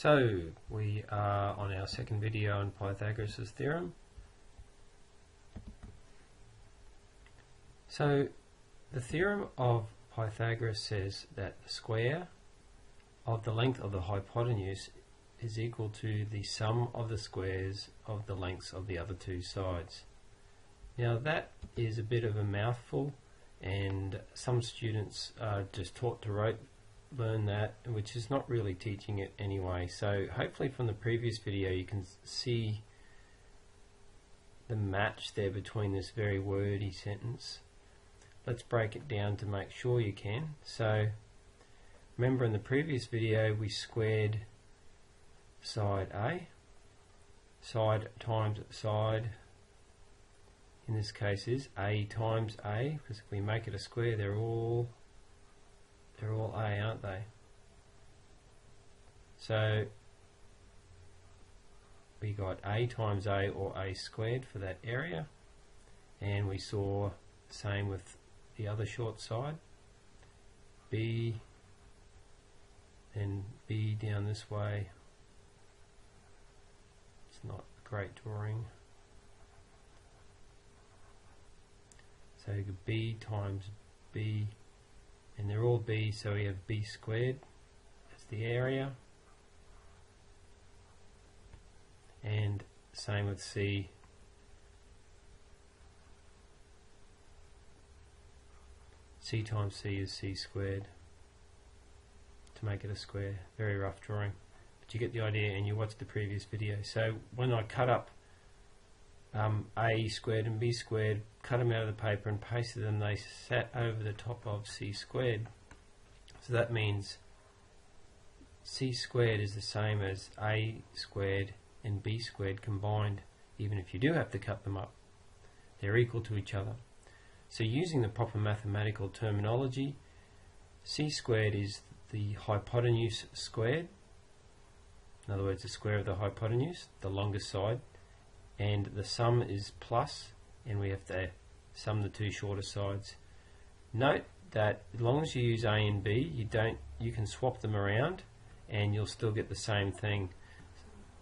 So we are on our second video on Pythagoras' theorem. So the theorem of Pythagoras says that the square of the length of the hypotenuse is equal to the sum of the squares of the lengths of the other two sides. Now that is a bit of a mouthful, and some students are just taught to learn that, which is not really teaching it anyway. So hopefully from the previous video you can see the match there between this very wordy sentence. Let's break it down to make sure you can. So remember, in the previous video we squared side A, side times side in this case is A times A, because if we make it a square they're all A, aren't they? So we got A times A, or A squared, for that area, and we saw the same with the other short side, B, and B down this way. It's not a great drawing. So you get B times B, and they're all B, so we have B squared as the area, and same with C. C times C is C squared to make it a square. Very rough drawing, but you get the idea, and you watched the previous video. So when I cut up A squared and B squared, cut them out of the paper and pasted them, they sat over the top of C squared. So that means C squared is the same as A squared and B squared combined, even if you do have to cut them up. They're equal to each other. So using the proper mathematical terminology, C squared is the hypotenuse squared. In other words, the square of the hypotenuse, the longest side, and the sum is plus, and we have to sum the two shorter sides. Note that as long as you use A and B, you can swap them around and you'll still get the same thing.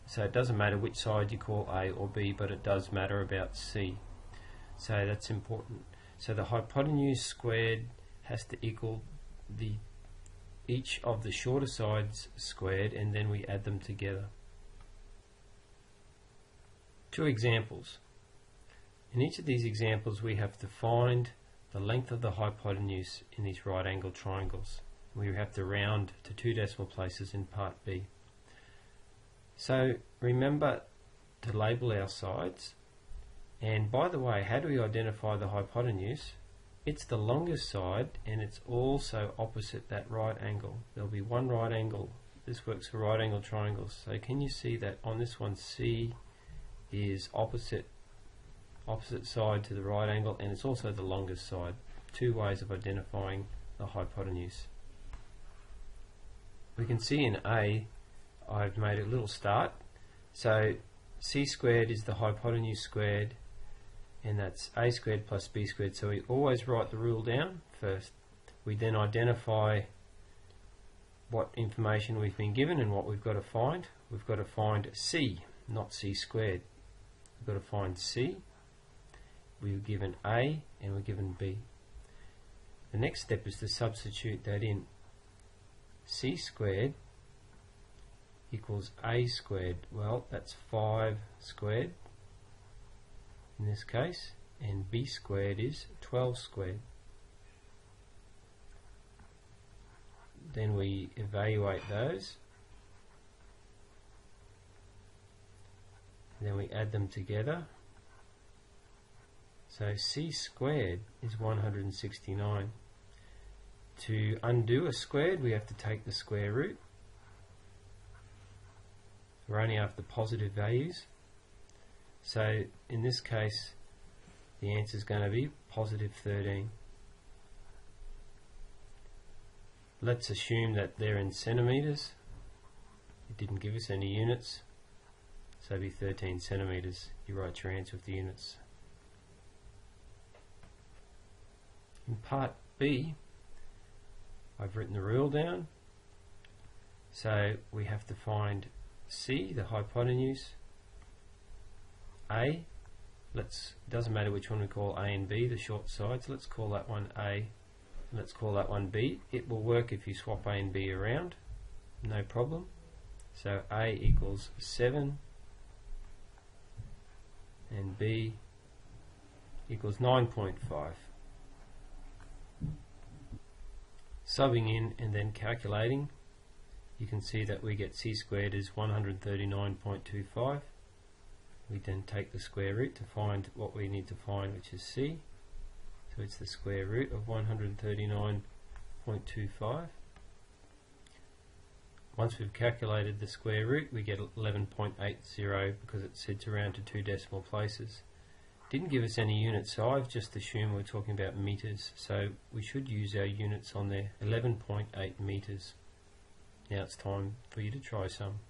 So it doesn't matter which side you call A or B, but it does matter about C. So that's important. So the hypotenuse squared has to equal each of the shorter sides squared, and then we add them together. Two examples. In each of these examples we have to find the length of the hypotenuse in these right angle triangles. We have to round to 2 decimal places in part B. So remember to label our sides. And by the way, how do we identify the hypotenuse? It's the longest side, and it's also opposite that right angle. There'll be one right angle. This works for right angle triangles. So can you see that on this one, C is opposite side to the right angle, and it's also the longest side. Two ways of identifying the hypotenuse. We can see in A, I've made a little start. So C squared is the hypotenuse squared, and that's A squared plus B squared. So we always write the rule down first. We then identify what information we've been given and what we've got to find. We've got to find C, not C squared. We've got to find C. We were given A and we're given B. The next step is to substitute that in. C squared equals A squared. Well, that's 5 squared in this case, and B squared is 12 squared. Then we evaluate those, and then we add them together. So C squared is 169. To undo a squared, we have to take the square root. We're only after positive values. So in this case, the answer is going to be positive 13. Let's assume that they're in centimetres. It didn't give us any units, so it'll be 13 centimetres. You write your answer with the units. In part B, I've written the rule down. So we have to find C, the hypotenuse, A. Doesn't matter which one we call A and B, the short sides. Let's call that one A, and let's call that one B. It will work if you swap A and B around, no problem. So A equals 7 and B equals 9.5. Subbing in and then calculating, you can see that we get C squared is 139.25. We then take the square root to find what we need to find, which is C. So it's the square root of 139.25. Once we've calculated the square root, we get 11.80 because it sits around to 2 decimal places. Didn't give us any unit size, just assume we're talking about meters. So we should use our units on there, 11.8 meters. Now it's time for you to try some.